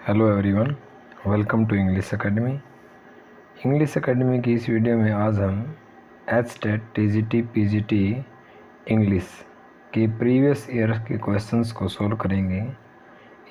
Hello everyone, welcome to English Academy. English Academy की इस video में आज हम एचटेट टीजीटी पीजीटी इंग्लिश के प्रीवियस ईयर के क्वेश्चंस को सोल्व करेंगे।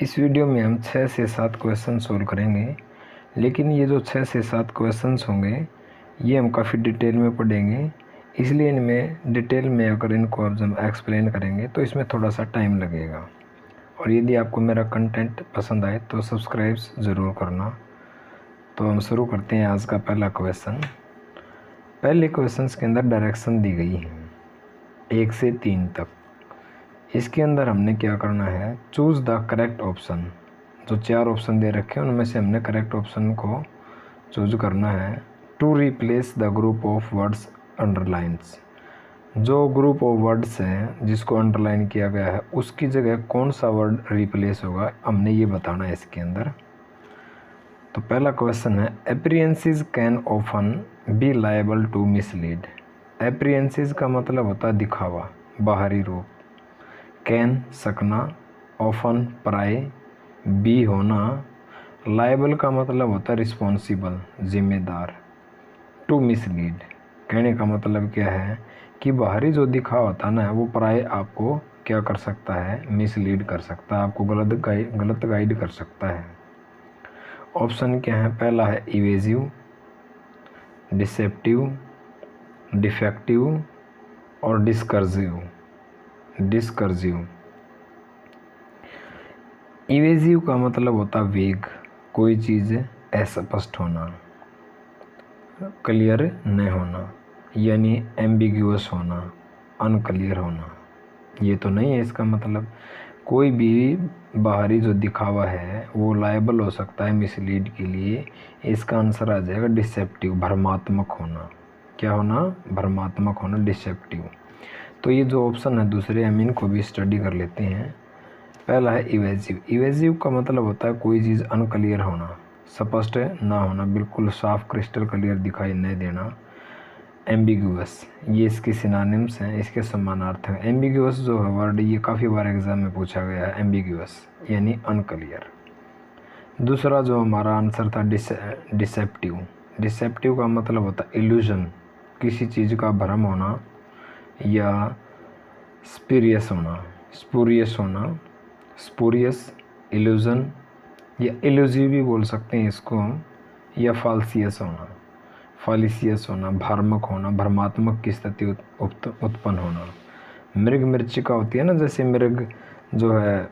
इस वीडियो में हम 6 से 7 क्वेश्चन सोल्व करेंगे, लेकिन ये जो 6 से 7 क्वेश्चंस होंगे ये हम काफ़ी डिटेल में पढ़ेंगे, इसलिए इनमें डिटेल में अगर इनको अब हम एक्सप्लेन करेंगे तो इसमें थोड़ा सा टाइम लगेगा। और यदि आपको मेरा कंटेंट पसंद आए तो सब्सक्राइब ज़रूर करना। तो हम शुरू करते हैं आज का पहला क्वेश्चन। पहले क्वेश्चन के अंदर डायरेक्शन दी गई है 1 से 3 तक। इसके अंदर हमने क्या करना है, चूज़ द करेक्ट ऑप्शन। जो 4 ऑप्शन दे रखे हैं उनमें से हमने करेक्ट ऑप्शन को चूज करना है। To replace the group of words underlines. जो ग्रुप ऑफ वर्ड्स हैं जिसको अंडरलाइन किया गया है उसकी जगह कौन सा वर्ड रिप्लेस होगा, हमने ये बताना है इसके अंदर। तो पहला क्वेश्चन है, appearances can often be liable to mislead. Appearances का मतलब होता है दिखावा, बाहरी रूप। कैन सकना, ऑफन प्राय, बी होना, लायबल का मतलब होता है रिस्पॉन्सिबल जिम्मेदार, टू मिसलीड कहने का मतलब क्या है कि बाहरी जो दिखावा होता है ना वो प्राय आपको क्या कर सकता है, मिसलीड कर सकता है, आपको गलत गाइड कर सकता है। ऑप्शन क्या है, पहला है इवेजिव, डिसेप्टिव, डिफेक्टिव और डिस्कर्सिव। इवेजिव का मतलब होता है वेग, कोई चीज़ अस्पष्ट होना, क्लियर न होना, यानी एम्बिग्यूअस होना, अनक्लियर होना। ये तो नहीं है इसका मतलब। कोई भी बाहरी जो दिखावा है वो लायबल हो सकता है मिसलीड के लिए। इसका आंसर आ जाएगा डिसेप्टिव, भ्रमात्मक होना। क्या होना, भ्रमात्मक होना, डिसेप्टिव। तो ये जो ऑप्शन है दूसरे, हम इनको भी स्टडी कर लेते हैं। पहला है इवेजिव। इवेजिव का मतलब होता है कोई चीज़ अनक्लियर होना, स्पष्ट ना होना, बिल्कुल साफ क्रिस्टल क्लियर दिखाई नहीं देना। एम्बिग्यूअस, ये इसके सिनोनिम्स हैं, इसके समानार्थ हैं। एम्बिग्यूअस जो है वर्ड ये काफ़ी बार एग्जाम में पूछा गया है। एम्बिग्यूअस यानी अनक्लियर। दूसरा जो हमारा आंसर था डिसेप्टिव। डिसेप्टिव का मतलब होता है इल्यूजन, किसी चीज़ का भ्रम होना या स्पूरियस होना, स्पूरियस, इल्यूजन या इल्यूजिव भी बोल सकते हैं इसको हम, या फालिसियस होना, भ्रामक होना, भ्रमात्मक की स्थिति उत्पन्न होना। मृग मृच्छिका होती है ना, जैसे मृग जो है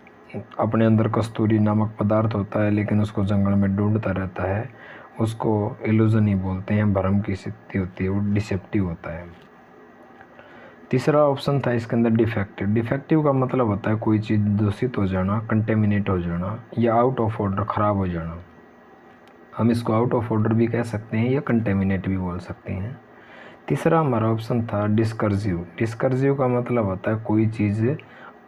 अपने अंदर कस्तूरी नामक पदार्थ होता है लेकिन उसको जंगल में ढूंढता रहता है, उसको इल्यूजन ही बोलते हैं, भ्रम की स्थिति होती है, वो डिसेप्टिव होता है। तीसरा ऑप्शन था इसके अंदर डिफेक्टिव। डिफेक्टिव का मतलब होता है कोई चीज़ दूषित हो जाना, कंटेमिनेट हो जाना या आउट ऑफ ऑर्डर, ख़राब हो जाना। हम इसको आउट ऑफ ऑर्डर भी कह सकते हैं या कंटेमिनेट भी बोल सकते हैं। तीसरा हमारा ऑप्शन था डिस्कर्सिव। डिस्कर्सिव का मतलब होता है कोई चीज़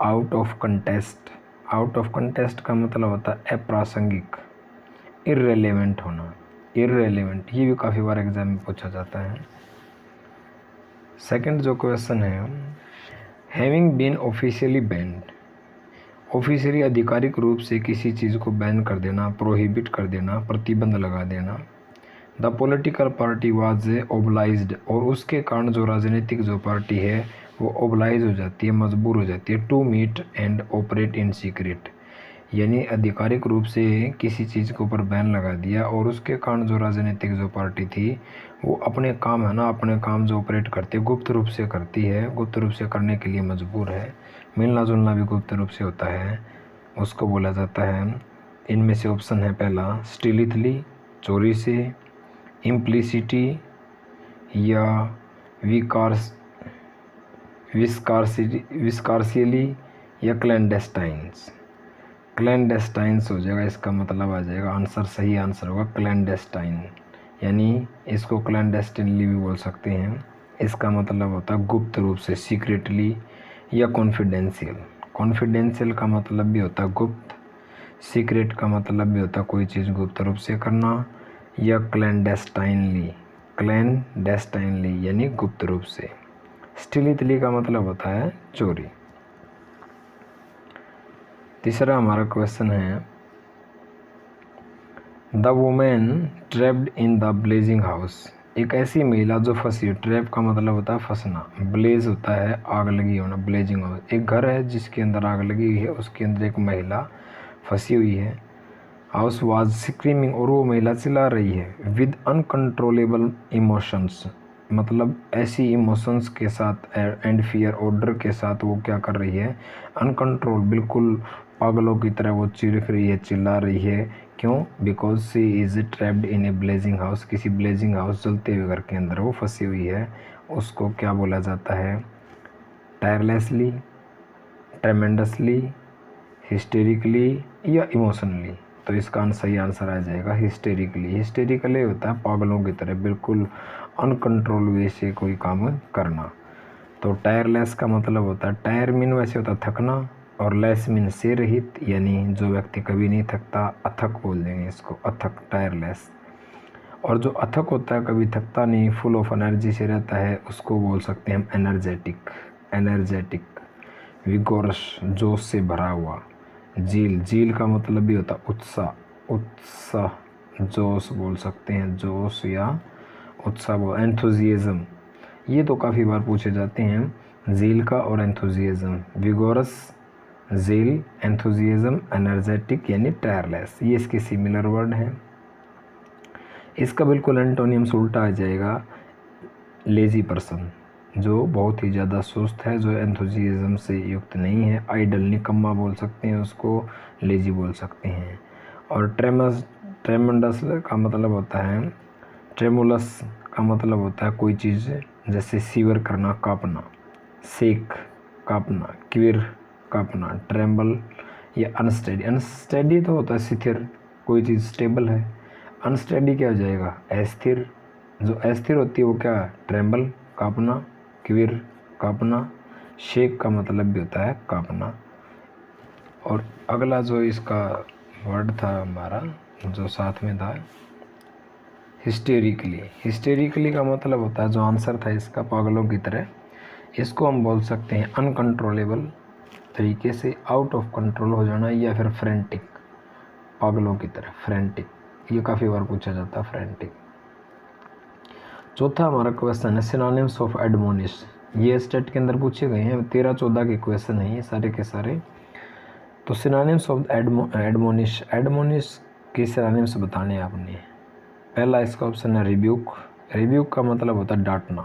out of contest. Out of contest का मतलब होता है अप्रासंगिक, इररेलेवेंट होना। इररेलेवेंट ये भी काफ़ी बार एग्जाम में पूछा जाता है। सेकंड जो क्वेश्चन है, having been officially banned. Officially आधिकारिक रूप से किसी चीज़ को बैन कर देना, प्रोहिबिट कर देना, प्रतिबंध लगा देना। द पॉलिटिकल पार्टी वाज ओबलाइज्ड, और उसके कारण जो राजनीतिक जो पार्टी है वो ओबलाइज हो जाती है, मजबूर हो जाती है, to meet and operate in secret. यानी आधिकारिक रूप से किसी चीज़ के ऊपर बैन लगा दिया और उसके कारण जो राजनीतिक जो पार्टी थी वो अपने काम है ना, अपने काम जो ऑपरेट करती है गुप्त रूप से करती है, गुप्त रूप से करने के लिए मजबूर है। मिलना जुलना भी गुप्त रूप से होता है, उसको बोला जाता है। इनमें से ऑप्शन है पहला स्टिलिथली, चोरी से, इम्प्लिसिटी या विस्कार्सियली या क्लैंडेस्टाइन्स। क्लैंडेस्टाइन्स हो जाएगा, इसका मतलब आ जाएगा आंसर, सही आंसर होगा क्लैंडेस्टाइन, यानी इसको क्लैंडेस्टिनली भी बोल सकते हैं। इसका मतलब होता है गुप्त रूप से, सीक्रेटली या कॉन्फिडेंशियल। कॉन्फिडेंशियल का मतलब भी होता है गुप्त, सीक्रेट का मतलब भी होता है कोई चीज़ गुप्त रूप से करना, या क्लैंडेस्टाइनली यानी गुप्त रूप से। स्टिलिथली का मतलब होता है चोरी। तीसरा हमारा क्वेश्चन है, the women trapped in the blazing house, एक ऐसी महिला जो फंसी। ट्रैप का मतलब होता है फंसना, ब्लेज होता है आग लगी होना, ब्लेजिंग हाउस एक घर है जिसके अंदर आग लगी हुई है, उसके अंदर एक महिला फंसी हुई है। हाउस वाज स्क्रीमिंग, और वो महिला चिल्ला रही है। विद अनकंट्रोलेबल इमोशंस, मतलब ऐसी इमोशंस के साथ एंड फियर और डर के साथ वो क्या कर रही है, अनकंट्रोल, बिल्कुल पागलों की तरह वो चीख रही है, चिल्ला रही है। क्यों? Because she is trapped in a blazing house, किसी ब्लेजिंग हाउस जलते हुए घर के अंदर वो फंसी हुई है। उसको क्या बोला जाता है? टायरलेसली, ट्रेमेंडसली, हिस्टेरिकली या इमोशनली। तो इसका सही आंसर आ जाएगा हिस्टेरिकली। हिस्टेरिकली होता है पागलों की तरह बिल्कुल अनकंट्रोल वे से कोई काम करना। तो टायरलेस का मतलब होता है, टायर मीन वैसे होता है थकना, और लेस मीन से रहित, यानी जो व्यक्ति कभी नहीं थकता, अथक बोल देंगे इसको, अथक, टायरलेस। और जो अथक होता है, कभी थकता नहीं, फुल ऑफ एनर्जी से रहता है, उसको बोल सकते हैं हम एनर्जेटिक। एनर्जेटिक, विगोरस, जोश से भरा हुआ। झील, झील का मतलब भी होता है उत्साह, उत्साह, जोश बोल सकते हैं, जोश या उत्साह बोल। एंथुजियाज्म, ये तो काफ़ी बार पूछे जाते हैं, झील का और एंथुजियाज्म। विगोरस, झील, एंथुजियाज्म, एनर्जेटिक यानी टायरलेस, ये इसके सिमिलर वर्ड हैं। इसका बिल्कुल एंटोनियम्स उल्टा आ जाएगा, लेजी पर्सन, जो बहुत ही ज़्यादा सुस्त है, जो एंथुजियाज्म से युक्त नहीं है। आइडल, निकम्मा बोल सकते हैं उसको, लेजी बोल सकते हैं। और ट्रेमेंडस का मतलब होता है, ट्रेमुलस का मतलब होता है कोई चीज़ जैसे सीवर करना, कांपना, सेक, कांपना, क्विर, कांपना, ट्रेम्बल या अनस्टेडी। अनस्टेडी तो होता है स्थिर, कोई चीज़ स्टेबल है। अनस्टेडी क्या हो जाएगा? अस्थिर। जो अस्थिर होती है वो क्या? ट्रेम्बल, कांपना, क्विर, कांपना, शेक का मतलब भी होता है कांपना। और अगला जो इसका वर्ड था हमारा जो साथ में था, हिस्टेरिकली। हिस्टेरिकली का मतलब होता है, जो आंसर था इसका, पागलों की तरह। इसको हम बोल सकते हैं अनकंट्रोलेबल तरीके से, आउट ऑफ कंट्रोल हो जाना, या फिर फ्रेंटिक, पागलों की तरह, फ्रेंटिक। ये काफ़ी बार पूछा जाता है, फ्रेंटिक। चौथा हमारा क्वेश्चन है सिनोनिम्स ऑफ एडमोनिश। ये स्टेट के अंदर पूछे गए हैं, 13-14 के क्वेश्चन हैं ये सारे के सारे। तो सिनोनिम्स ऑफ एडमोनिश, एडमोनिश के सिनोनिम्स बताने हैं आपने। पहला इसका ऑप्शन है रिब्यूक। रिब्यूक का मतलब होता है डांटना,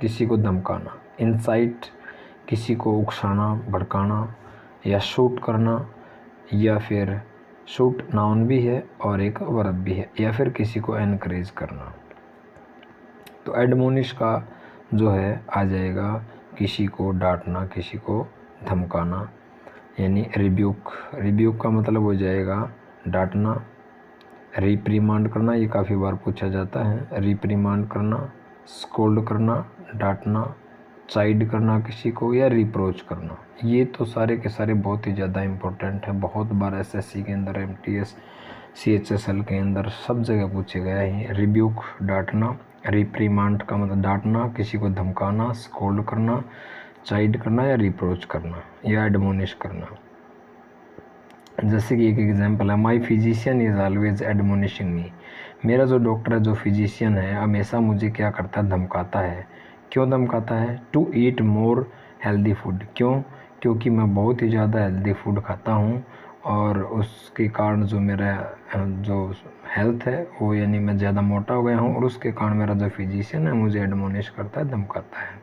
किसी को धमकाना। इंसाइट, किसी को उकसाना, भड़काना या शूट करना, या फिर शूट नाउन भी है और एक वर्ब भी है, या फिर किसी को एनकरेज करना। तो एडमोनिश का जो है आ जाएगा किसी को डांटना, किसी को धमकाना, यानी रिब्यूक। रिब्यूक का मतलब हो जाएगा डांटना। रिप्रीमांड करना, ये काफ़ी बार पूछा जाता है, रिप्रीमांड करना, स्कोल्ड करना, डांटना, चाइड करना किसी को, या रिप्रोच करना। ये तो सारे के सारे बहुत ही ज़्यादा इम्पोर्टेंट है, बहुत बार एसएससी के अंदर, एमटीएस, सीएचएसएल के अंदर सब जगह पूछे गए हैं। रिब्यूक डांटना, रिप्रीमांड का मतलब डांटना, किसी को धमकाना, स्कोल्ड करना, चाइड करना या रिप्रोच करना या एडमोनिश करना। जैसे कि एक एग्जांपल है, माई फिजिशियन इज़ ऑलवेज एडमोनिशिंग मी। मेरा जो डॉक्टर है, जो फिजिशियन है, हमेशा मुझे क्या करता है? धमकाता है। क्यों धमकाता है? To eat more healthy food. क्यों? क्योंकि मैं बहुत ही ज़्यादा हेल्दी फूड खाता हूँ, और उसके कारण जो मेरा जो हेल्थ है वो, यानी मैं ज़्यादा मोटा हो गया हूँ, और उसके कारण मेरा जो फिजिशियन है मुझे एडमोनिश करता है, धमकाता है।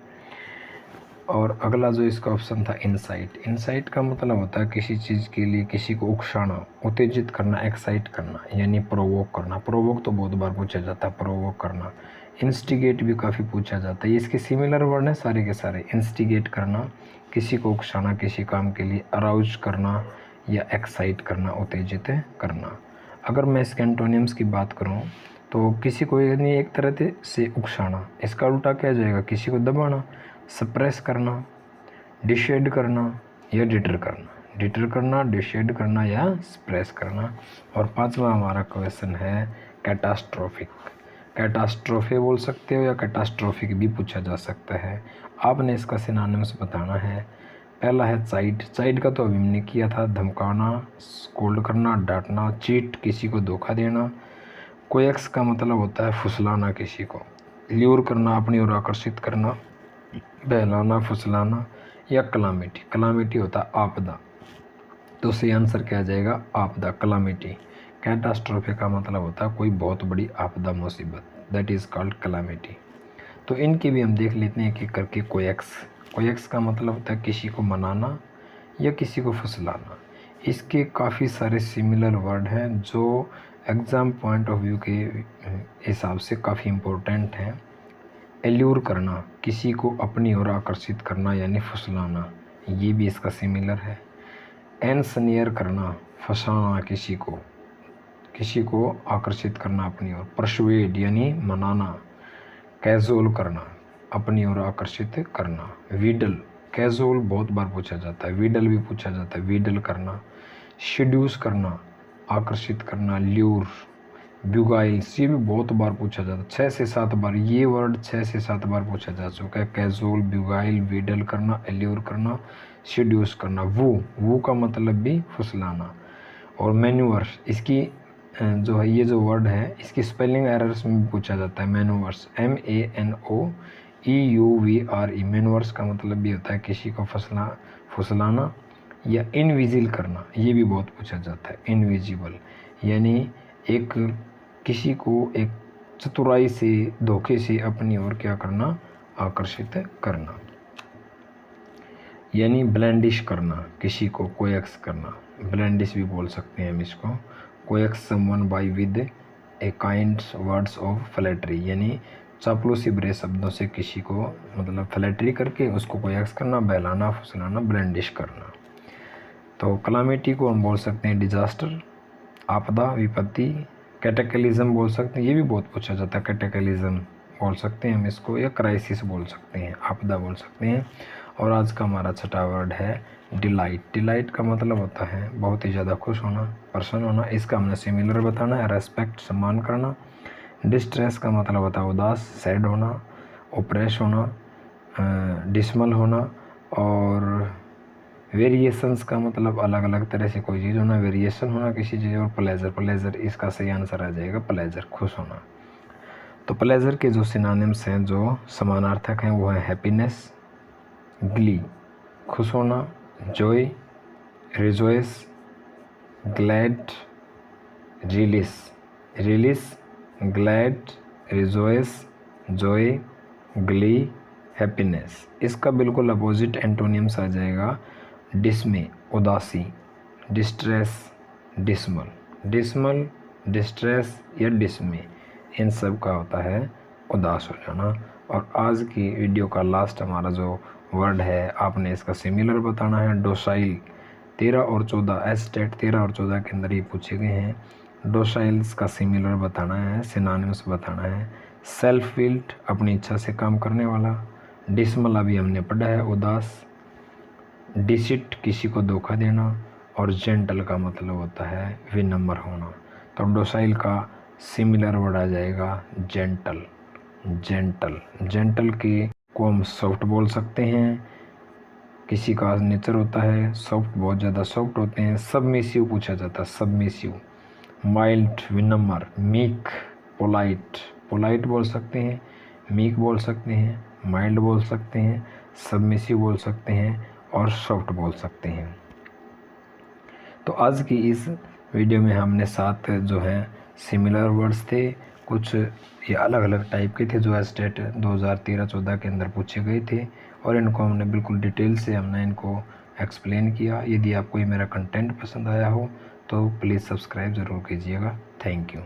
और अगला जो इसका ऑप्शन था इनसाइट। इनसाइट का मतलब होता है किसी चीज़ के लिए किसी को उकसाना, उत्तेजित करना, एक्साइट करना, यानी प्रोवोक करना। प्रोवोक तो बहुत बार पूछा जाता है, प्रोवोक करना। इंस्टिगेट भी काफ़ी पूछा जाता है, ये इसके सिमिलर वर्ड हैं सारे के सारे। इंस्टिगेट करना, किसी को उकसाना किसी काम के लिए, अराउज करना या एक्साइट करना, उत्तेजित करना। अगर मैं इसके एंटोनिम्स की बात करूँ तो किसी को यानी एक तरह से उकसाना, इसका उल्टा क्या जाएगा? किसी को दबाना, सप्रेस करना, डिशेड करना या डिटर करना। डिटर करना, डिशेड करना या सप्रेस करना। और पांचवा हमारा क्वेश्चन है कैटास्ट्रोफिक। कैटास्ट्रोफे बोल सकते हो या कैटास्ट्रोफिक भी पूछा जा सकता है। आपने इसका सिनोनिम्स बताना है। पहला है चाइड। चाइड का तो अभी हमने किया था, धमकाना, स्कोल्ड करना, डांटना। चीट, किसी को धोखा देना। कोएक्स का मतलब होता है फुसलाना किसी को। ल्यूर करना, अपनी ओर आकर्षित करना, बहलाना, फुसलाना। या क्लामिटी। क्लामिटी होता है आपदा, तो सही आंसर क्या आ जाएगा, आपदा, क्लामिटी। कैटास्ट्रोफे का मतलब होता है कोई बहुत बड़ी आपदा, मुसीबत, दैट इज़ कॉल्ड क्लामिटी। तो इनकी भी हम देख लेते हैं एक करके। कोएक्स। कोएक्स का मतलब होता है किसी को मनाना या किसी को फुसलाना। इसके काफ़ी सारे सिमिलर वर्ड हैं जो एग्ज़ाम पॉइंट ऑफ व्यू के हिसाब से काफ़ी इम्पोर्टेंट हैं। एल्यूर करना, किसी को अपनी ओर आकर्षित करना यानी फुसलाना, ये भी इसका सिमिलर है। एनस्नियर करना, फंसाना, किसी को आकर्षित करना अपनी ओर। परसुएड यानी मनाना। कैजुअल करना, अपनी ओर आकर्षित करना। वीडल, कैजुअल बहुत बार पूछा जाता है, वीडल भी पूछा जाता है, वीडल करना। शेड्यूस करना, आकर्षित करना। ल्यूर, ब्यूगाइल्स, ये भी बहुत बार पूछा जाता है, 6 से 7 बार। ये वर्ड 6 से 7 बार पूछा जा चुका है। कैजुअल, ब्यूगाइल, वीडल करना, एल्यूर करना, शेड्यूस करना। वो का मतलब भी फुसलाना। और मैन्यूअर्स, इसकी जो है ये जो वर्ड है इसकी स्पेलिंग एरर्स में भी पूछा जाता है। Manoeuvres, MANOEUVRE। मैनूवर्स का मतलब भी होता है किसी को फुसलाना या इनविजिल करना, ये भी बहुत पूछा जाता है। इनविजिबल यानी किसी को एक चतुराई से, धोखे से अपनी ओर क्या करना, आकर्षित करना। यानी ब्लेंडिश करना, किसी को कोएक्स करना, ब्लेंडिश भी बोल सकते हैं हम इसको। Coax someone by with a kind words of flattery, यानी चापलूसी भरे शब्दों से किसी को मतलब फ्लैटरी करके उसको कोएक्स करना, बहलाना, फुसलाना, ब्लेंडिश करना। तो क्लामिटी को हम बोल सकते हैं डिजास्टर, आपदा, विपत्ति। कैटेकलिज्म बोल सकते हैं, ये भी बहुत पूछा जाता है। कैटेकलिज्म बोल सकते हैं हम इसको, या क्राइसिस बोल सकते हैं, आपदा बोल सकते हैं। और आज का हमारा छठा वर्ड है डिलाइट। डिलाइट का मतलब होता है बहुत ही ज़्यादा खुश होना, प्रसन्न होना। इसका हमने सिमिलर बताना है, रेस्पेक्ट, सम्मान करना। डिस्ट्रेस का मतलब होता है उदास, सैड होना, ओप्रेस होना, डिसमल होना। और वेरिएशंस का मतलब अलग अलग तरह से कोई चीज़ होना, वेरिएशन होना किसी चीज़। और प्लेजर, प्लेजर इसका सही आंसर आ जाएगा प्लेजर, खुश होना। तो प्लेजर के जो सिनोनिम्स हैं, जो समानार्थक हैं, वो है हैप्पीनेस, ग्ली, खुश होना, Joy, rejoice, glad, release. Release, glad, rejoice, Joy, Glee, happiness. इसका बिल्कुल अपोजिट एंटोनियम्स आ जाएगा डिस्मे, उदासी, डिस्ट्रेस, डिसमल। डिसमल, डिस्ट्रेस या डिस्मे, इन सब का होता है उदास हो जाना। और आज की वीडियो का लास्ट हमारा जो वर्ड है, आपने इसका सिमिलर बताना है। डोसाइल, 13 और 14 एस्टेट 13 और 14 के अंदर ही पूछे गए हैं। डोसाइल्स का सिमिलर बताना है, सिनोनिम्स बताना है। सेल्फ विल्ड, अपनी इच्छा से काम करने वाला। डिसमल अभी हमने पढ़ा है, उदास। डिसिट, किसी को धोखा देना। और जेंटल का मतलब होता है विनम्र होना। तो डोसाइल का सिमिलर वर्ड आ जाएगा जेंटल। जेंटल, जेंटल को हम सॉफ्ट बोल सकते हैं। किसी का नेचर होता है सॉफ्ट, बहुत ज़्यादा सॉफ्ट होते हैं। सबमिसिव पूछा जाता है, सबमिसिव। माइल्ड, विनम्र। मीक, पोलाइट, पोलाइट बोल सकते हैं, मीक बोल सकते हैं, माइल्ड बोल सकते हैं, सबमिसिव बोल सकते हैं और सॉफ्ट बोल सकते हैं। तो आज की इस वीडियो में हमने 7 जो है सिमिलर वर्ड्स थे, कुछ ये अलग अलग टाइप के थे जो एस्टेट 2013-14 के अंदर पूछे गए थे। और इनको हमने बिल्कुल डिटेल से हमने इनको एक्सप्लेन किया। यदि आपको ये मेरा कंटेंट पसंद आया हो तो प्लीज़ सब्सक्राइब ज़रूर कीजिएगा। Thank you.